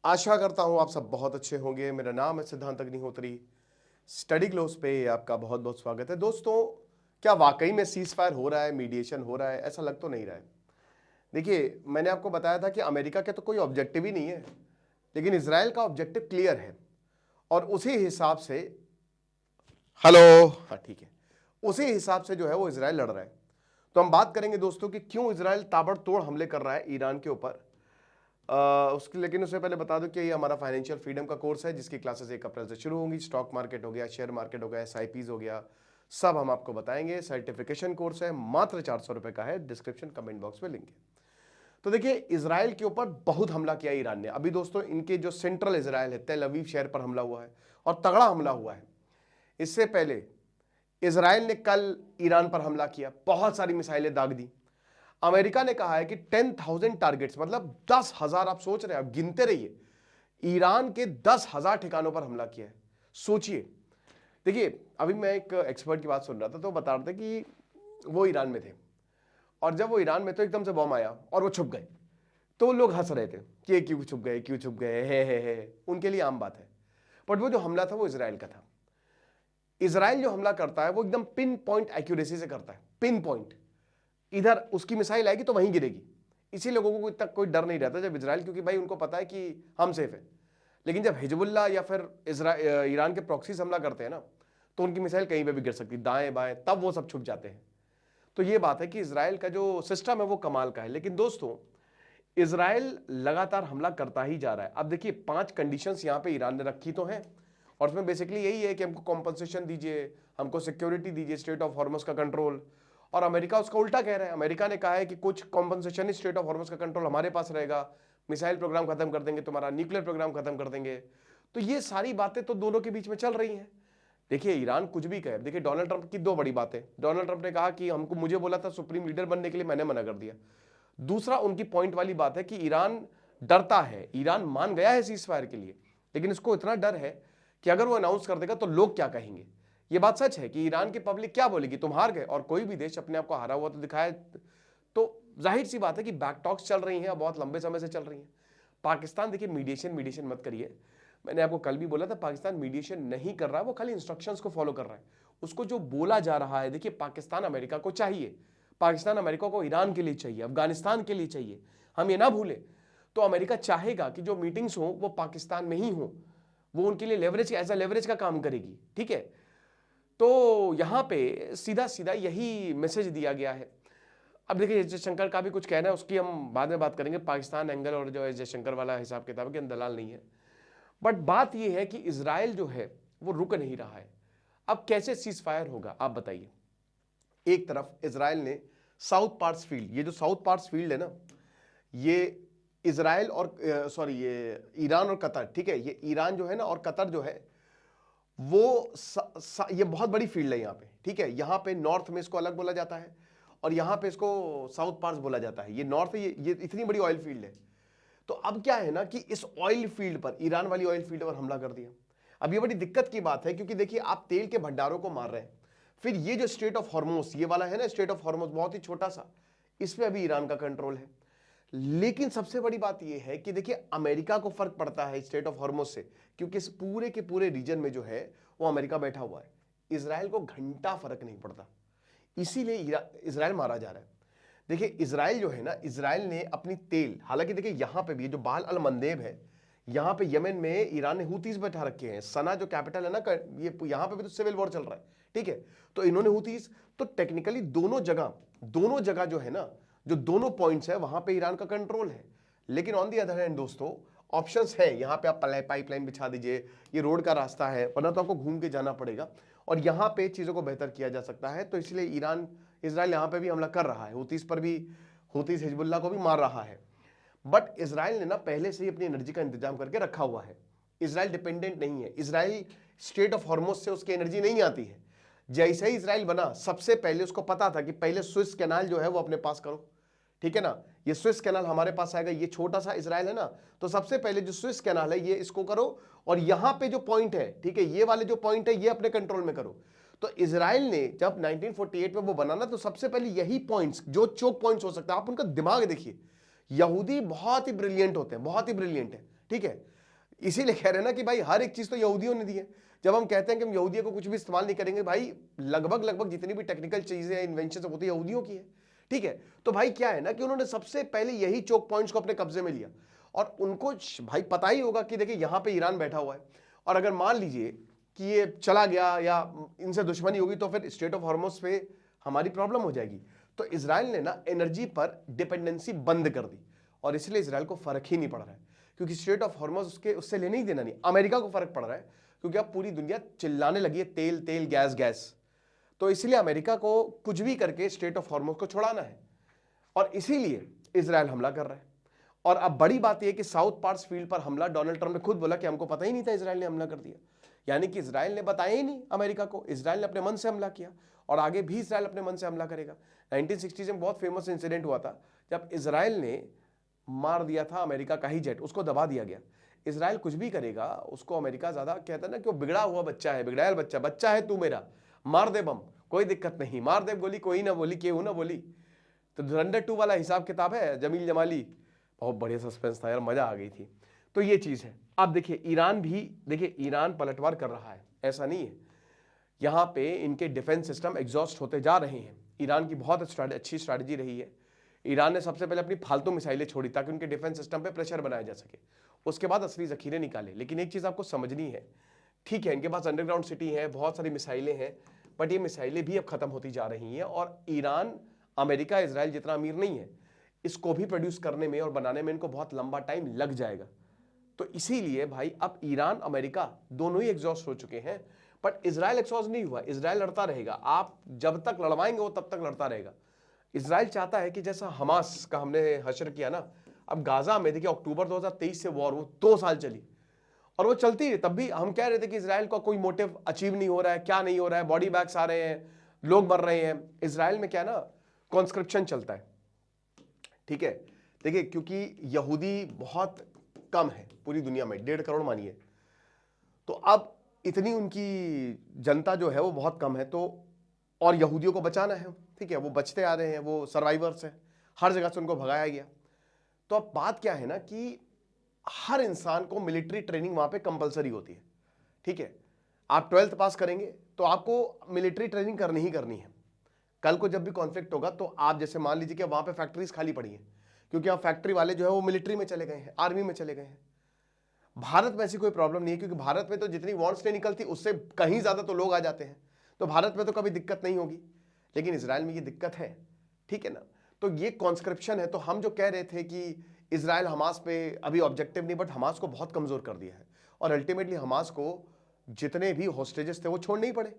आशा करता हूं आप सब बहुत अच्छे होंगे। मेरा नाम है सिद्धांत अग्निहोत्री। स्टडी क्लोज पे आपका बहुत बहुत स्वागत है। दोस्तों, क्या वाकई में सीज फायर हो रहा है, मीडिएशन हो रहा है? ऐसा लग तो नहीं रहा है। देखिए, मैंने आपको बताया था कि अमेरिका के तो कोई ऑब्जेक्टिव ही नहीं है, लेकिन इसराइल का ऑब्जेक्टिव क्लियर है और उसी हिसाब से हेलो, हाँ ठीक है, उसी हिसाब से जो है वो इसराइल लड़ रहा है। तो हम बात करेंगे दोस्तों कि क्यों इसराइल ताबड़तोड़ हमले कर रहा है ईरान के ऊपर। लेकिन उससे पहले बता दूं कि ये हमारा फाइनेंशियल फ्रीडम का कोर्स है, जिसकी क्लासेस 1 अप्रैल से शुरू होंगी। स्टॉक मार्केट हो गया, शेयर मार्केट हो गया, SIPs हो गया, सब हम आपको बताएंगे। सर्टिफिकेशन कोर्स है, मात्र 400 रुपए का है। डिस्क्रिप्शन कमेंट बॉक्स में लिंक है। तो देखिए, इसराइल के ऊपर बहुत हमला किया ईरान ने। अभी दोस्तों, इनके जो सेंट्रल इसराइल है, तेल अवीव शहर पर हमला हुआ है और तगड़ा हमला हुआ है। इससे पहले इसराइल ने कल ईरान पर हमला किया, बहुत सारी मिसाइलें दाग दी। अमेरिका ने कहा है कि 10,000 टारगेट्स, मतलब 10,000, आप सोच रहे हैं, आप गिनते रहिए, ईरान के 10,000 ठिकानों पर हमला किया है। सोचिए। देखिए, अभी मैं एक एक्सपर्ट की बात सुन रहा था, तो बता रहे थे कि वो ईरान में थे और जब वो ईरान में तो एकदम से बॉम्ब आया और वो छुप गए। तो लोग हंस रहे थे कि ये क्यों छुप गए, क्यों छुप गए, है। उनके लिए आम बात है। बट वो जो हमला था वो इसराइल का था। इसराइल जो हमला करता है वो एकदम पिन पॉइंट एक्यूरेसी से करता है। पिन पॉइंट, इधर उसकी मिसाइल आएगी तो वहीं गिरेगी। इसी लोगों को इतना कोई डर नहीं रहता जब इजराइल, क्योंकि भाई उनको पता है कि हम सेफ है। लेकिन जब हिजबुल्लाह या फिर ईरान के प्रॉक्सीज हमला करते हैं ना, तो उनकी मिसाइल कहीं पे भी गिर सकती, दाएं बाएं, तब वो सब छुप जाते हैं। तो ये बात है कि इसराइल का जो सिस्टम है वो कमाल का है। लेकिन दोस्तों, इसराइल लगातार हमला करता ही जा रहा है। अब देखिए, 5 कंडीशंस यहाँ पे ईरान ने रखी तो हैं, और उसमें बेसिकली यही है कि हमको कॉम्पनसेशन दीजिए, हमको सिक्योरिटी दीजिए, स्ट्रेट ऑफ हॉर्मस का कंट्रोल। और अमेरिका उसका उल्टा कह रहा है। अमेरिका ने कहा है कि कुछ कॉम्पनसेशन, स्ट्रेट ऑफ हॉर्मस का कंट्रोल हमारे पास रहेगा, मिसाइल प्रोग्राम खत्म कर देंगे, तुम्हारा न्यूक्लियर प्रोग्राम खत्म कर देंगे। तो ये सारी बातें तो दोनों के बीच में चल रही हैं। देखिए, ईरान कुछ भी कहे, देखिए डोनाल्ड ट्रंप की 2 बड़ी बातें। डोनाल्ड ट्रंप ने कहा कि मुझे बोला था सुप्रीम लीडर बनने के लिए, मैंने मना कर दिया। दूसरा, उनकी पॉइंट वाली बात है कि ईरान डरता है। ईरान मान गया है सीज फायर के लिए, लेकिन इसको इतना डर है कि अगर वो अनाउंस कर देगा तो लोग क्या कहेंगे। ये बात सच है कि ईरान की पब्लिक क्या बोलेगी, तुम हार गए। और कोई भी देश अपने आप को हारा हुआ तो दिखाए, तो जाहिर सी बात है कि बैक टॉक्स चल रही हैं, बहुत लंबे समय से चल रही हैं। पाकिस्तान, देखिए, मीडिएशन मत करिए। मैंने आपको कल भी बोला था, पाकिस्तान मीडिएशन नहीं कर रहा है, वो खाली इंस्ट्रक्शंस को फॉलो कर रहा है। उसको जो बोला जा रहा है, देखिए, पाकिस्तान अमेरिका को चाहिए, पाकिस्तान अमेरिका को ईरान के लिए चाहिए, अफगानिस्तान के लिए चाहिए, हम ये ना भूलें। तो अमेरिका चाहेगा कि जो मीटिंग्स हो वो पाकिस्तान में ही हो, वो उनके लिए लेवरेज, एज अ लेवरेज का काम करेगी। ठीक है, तो यहां पे सीधा सीधा यही मैसेज दिया गया है। अब देखिए, जयशंकर का भी कुछ कहना है, उसकी हम बाद में बात करेंगे। पाकिस्तान एंगल और जो है जयशंकर वाला हिसाब किताब के दलाल नहीं है। बट बात यह है कि इसराइल जो है वो रुक नहीं रहा है। अब कैसे सीज फायर होगा, आप बताइए। एक तरफ इसराइल ने साउथ पार्ट्स फील्ड, ये जो साउथ पार्ट्स फील्ड है ना, ये इसराइल और ये ईरान और कतर, ठीक है, ये ईरान जो है ना और कतर जो है वो ये बहुत बड़ी फील्ड है यहाँ पे। ठीक है, यहाँ पे नॉर्थ में इसको अलग बोला जाता है और यहाँ पे इसको साउथ पार्ट्स बोला जाता है। ये नॉर्थ है, ये इतनी बड़ी ऑयल फील्ड है। तो अब क्या है ना कि इस ऑयल फील्ड पर, ईरान वाली ऑयल फील्ड पर हमला कर दिया। अब ये बड़ी दिक्कत की बात है, क्योंकि देखिए, आप तेल के भंडारों को मार रहे हैं, फिर ये जो स्ट्रेट ऑफ हॉर्मोस, ये वाला है ना स्ट्रेट ऑफ हॉर्मोस, बहुत ही छोटा सा, इस पे अभी ईरान का कंट्रोल है। लेकिन सबसे बड़ी बात यह है कि देखिए, अमेरिका को फर्क पड़ता है स्ट्रेट ऑफ हॉर्मोस से, क्योंकि इस पूरे के पूरे रीजन में जो है वो अमेरिका बैठा हुआ है। इसराइल को घंटा फर्क नहीं पड़ता, इसीलिए इसराइल मारा जा रहा है। देखिए, इसराइल जो है ना, इसराइल ने अपनी तेल, हालांकि देखिए यहां पे भी जो बाल अल मंदेब है, यहां पे यमन में ईरान ने हूतीज बैठा रखे हैं। सना जो कैपिटल है ना, ये यहां पे भी तो सिविल वॉर चल रहा है। ठीक है, तो इन्होंने हूतीज, तो टेक्निकली दोनों जगह जो है ना, जो दोनों पॉइंट्स है, वहां पे ईरान का कंट्रोल है। लेकिन ऑन दी अदर हैंड दोस्तों, ऑप्शंस है। यहां पे आप पाइपलाइन बिछा दीजिए, ये रोड का रास्ता है, वरना तो आपको घूम के जाना पड़ेगा, और यहां पे चीजों को बेहतर किया जा सकता है। तो इसलिए इसराइल यहां पे भी हमला कर रहा है, हूतीज पर भी, हूतीज हिजबुल्लाह को भी मार रहा है। बट इसराइल ने ना पहले से ही अपनी एनर्जी का इंतजाम करके रखा हुआ है। इसराइल डिपेंडेंट नहीं है। इसराइल स्ट्रेट ऑफ हॉर्मोज से उसकी एनर्जी नहीं आती है। जैसे ही इसराइल बना, सबसे पहले उसको पता था कि पहले स्विस कैनाल जो है वो अपने पास करो। ठीक है ना, ये स्विस कैनाल हमारे पास आएगा, ये छोटा सा इसराइल है ना, तो सबसे पहले जो स्विस कैनाल है ये इसको करो, और यहां पे जो पॉइंट है, ठीक है, ये वाले जो पॉइंट है ये अपने कंट्रोल में करो। तो इसराइल ने जब 1948 में वो बनाना, तो सबसे पहले यही पॉइंट्स, जो चोक पॉइंट्स हो सकता है, आप उनका दिमाग देखिए। यहूदी बहुत ही ब्रिलियंट होते हैं, बहुत ही ब्रिलियंट है। ठीक है, इसीलिए कह रहे हैं ना कि भाई हर एक चीज तो यहूदियों ने दी है। जब हम कहते हैं कि हम यहूदियों को कुछ भी इस्तेमाल नहीं करेंगे, भाई लगभग लगभग जितनी भी टेक्निकल चीजें इन्वेंशन वो तो यहूदियों की है। ठीक है, तो भाई क्या है ना कि उन्होंने सबसे पहले यही चोक पॉइंट्स को अपने कब्जे में लिया, और उनको भाई पता ही होगा कि देखिए यहां पे ईरान बैठा हुआ है, और अगर मान लीजिए कि ये चला गया या इनसे दुश्मनी होगी तो फिर स्ट्रेट ऑफ हॉर्मुज पे हमारी प्रॉब्लम हो जाएगी। तो इजराइल ने ना एनर्जी पर डिपेंडेंसी बंद कर दी, और इसलिए इजराइल को फर्क ही नहीं पड़ रहा है, क्योंकि स्ट्रेट ऑफ हॉर्मुज उससे लेने ही देना नहीं। अमेरिका को फर्क पड़ रहा है, क्योंकि अब पूरी दुनिया चिल्लाने लगी है तेल तेल गैस गैस, तो इसलिए अमेरिका को कुछ भी करके स्ट्रेट ऑफ हॉर्मुज को छुड़ाना है, और इसीलिए इजराइल हमला कर रहा है। और अब बड़ी बात यह कि साउथ पार्ट्स फील्ड पर हमला, डोनाल्ड ट्रंप ने खुद बोला कि हमको पता ही नहीं था इजराइल ने हमला कर दिया, यानी कि इजराइल ने बताया ही नहीं अमेरिका को, इजराइल ने अपने मन से हमला किया, और आगे भी इजराइल अपने मन से हमला करेगा। 1960 में बहुत फेमस इंसिडेंट हुआ था जब इजराइल ने मार दिया था अमेरिका का ही जेट, उसको दबा दिया गया। इजराइल कुछ भी करेगा उसको अमेरिका ज्यादा कहता है ना कि वो बिगड़ा हुआ बच्चा है, बिगड़ायल बच्चा, बच्चा है तू मेरा, मार दे बम, कोई दिक्कत नहीं, मार दे गोली, कोई ना बोली, केहू ना बोली। तो धुरंधर 2 वाला हिसाब किताब है, जमील जमाली, बहुत बढ़िया सस्पेंस था यार, मजा आ गई थी। तो ये चीज है। अब देखिए ईरान भी, देखिए ईरान पलटवार कर रहा है, ऐसा नहीं है, यहां पे इनके डिफेंस सिस्टम एग्जॉस्ट होते जा रहे हैं। ईरान की बहुत अच्छी स्ट्रैटेजी रही है। ईरान ने सबसे पहले अपनी फालतू मिसाइलें छोड़ी ताकि उनके डिफेंस सिस्टम पे प्रेशर बनाया जा सके, उसके बाद असली जखीरे निकाले। लेकिन एक चीज आपको समझनी है, ठीक है इनके पास अंडरग्राउंड सिटी है, बहुत सारी मिसाइलें हैं, बट ये मिसाइलें भी अब खत्म होती जा रही हैं, और ईरान अमेरिका इजराइल जितना अमीर नहीं है, इसको भी प्रोड्यूस करने में और बनाने में इनको बहुत लंबा टाइम लग जाएगा। तो इसीलिए भाई अब ईरान अमेरिका दोनों ही एग्जॉस्ट हो चुके हैं, बट इजराइल एग्जॉस्ट नहीं हुआ, इजराइल लड़ता रहेगा। आप जब तक लड़वाएंगे वो तब तक लड़ता रहेगा। इजराइल चाहता है कि जैसा हमास का हमने हशर किया ना, अब गाजा में देखिए अक्टूबर 2023 से वॉर, वो 2 साल चली, और वो चलती है। तब भी हम कह रहे थे कि इजराइल का कोई मोटिव अचीव नहीं हो रहा है, क्या नहीं हो रहा है, बॉडी बैग्स आ रहे हैं, लोग मर रहे हैं। इजराइल में क्या ना, कॉन्स्क्रिप्शन चलता है, ठीक है। देखिए क्योंकि यहूदी बहुत कम है पूरी दुनिया में, 1.5 करोड़ मानिए, तो अब इतनी उनकी जनता जो है वो बहुत कम है, तो और यहूदियों को बचाना है, ठीक है, वो बचते आ रहे हैं, वो सर्वाइवर्स हैं, हर जगह से उनको भगाया गया। तो अब बात क्या है ना कि हर इंसान को मिलिट्री ट्रेनिंग वहां पे कंपलसरी होती है, ठीक है। आप 12th पास करेंगे तो आपको मिलिट्री ट्रेनिंग करनी ही करनी है। कल को जब भी कॉन्फ्लिक्ट होगा तो आप जैसे मान लीजिए कि वहां पे फैक्ट्रीज खाली पड़ी हैं, क्योंकि अब फैक्ट्री वाले जो है वो मिलिट्री में चले गए हैं, आर्मी में चले गए हैं। भारत में ऐसी कोई प्रॉब्लम नहीं है, क्योंकि भारत में तो जितनी वॉन्ट्स नहीं निकलती उससे कहीं ज्यादा तो लोग आ जाते हैं, तो भारत में तो कभी दिक्कत नहीं होगी। लेकिन इजराइल में ये दिक्कत है, ठीक है ना। तो ये कॉन्स्क्रिप्शन है। तो हम जो कह रहे थे कि इजराइल हमास पे अभी ऑब्जेक्टिव नहीं, बट हमास को बहुत कमजोर कर दिया है, और अल्टीमेटली हमास को जितने भी होस्टेजेस थे वो छोड़ने ही पड़े,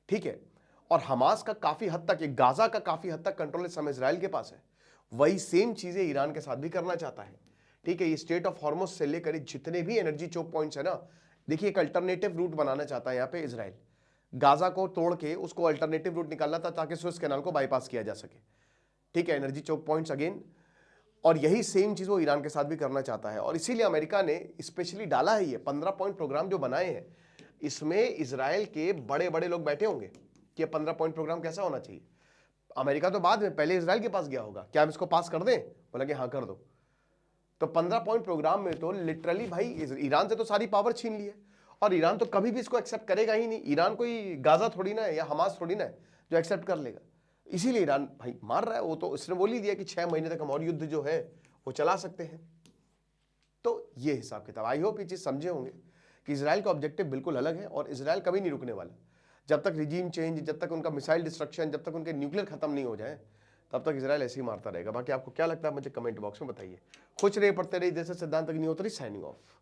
ठीक है। और हमास का काफी हद तक, गाजा का काफी हद तक कंट्रोल इस समय इजराइल के पास है। वही सेम चीजें ईरान के साथ भी करना चाहता है, ठीक है। ये स्ट्रेट ऑफ हॉर्मुज से लेकर जितने भी एनर्जी चोक पॉइंट्स है ना, देखिए एक अल्टरनेटिव रूट बनाना चाहता है यहाँ पे इजराइल। गाजा को तोड़ के उसको अल्टरनेटिव रूट निकालना था ताकि स्विस कैनाल को बाईपास किया जा सके, ठीक है, एनर्जी चोक पॉइंट्स अगेन। और यही सेम चीज वो ईरान के साथ भी करना चाहता है, और इसीलिए अमेरिका ने स्पेशली डाला है ये 15 पॉइंट प्रोग्राम जो बनाए हैं। इसमें इजराइल के बड़े बड़े लोग बैठे होंगे कि 15 पॉइंट प्रोग्राम कैसा होना चाहिए। अमेरिका तो बाद में, पहले इजराइल के पास गया होगा, क्या हम इसको पास कर दें, बोला कि हाँ कर दो। तो 15 पॉइंट प्रोग्राम में तो लिटरली भाई ईरान से तो सारी पावर छीन ली है, और ईरान तो कभी भी इसको एक्सेप्ट करेगा ही नहीं। ईरान कोई गाजा थोड़ी ना है या हमास थोड़ी ना है जो एक्सेप्ट कर लेगा। इसीलिए ईरान भाई मार रहा है। वो तो इसने बोल ही दिया कि 6 महीने तक हम और युद्ध जो है वो चला सकते हैं। तो ये हिसाब किताब, आई होप ये चीज समझे होंगे कि इजराइल का ऑब्जेक्टिव बिल्कुल अलग है, और इजराइल कभी नहीं रुकने वाला। जब तक रिजीम चेंज, जब तक उनका मिसाइल डिस्ट्रक्शन, जब तक उनके न्यूक्लियर खत्म नहीं हो जाए, तब तक इजराइल ऐसे ही मारता रहेगा। बाकी आपको क्या लगता है मुझे कमेंट बॉक्स में बताइए। खुश रहिए, पढ़ते रहिए। जैसे सिद्धांत अग्निहोत्री, साइनिंग ऑफ।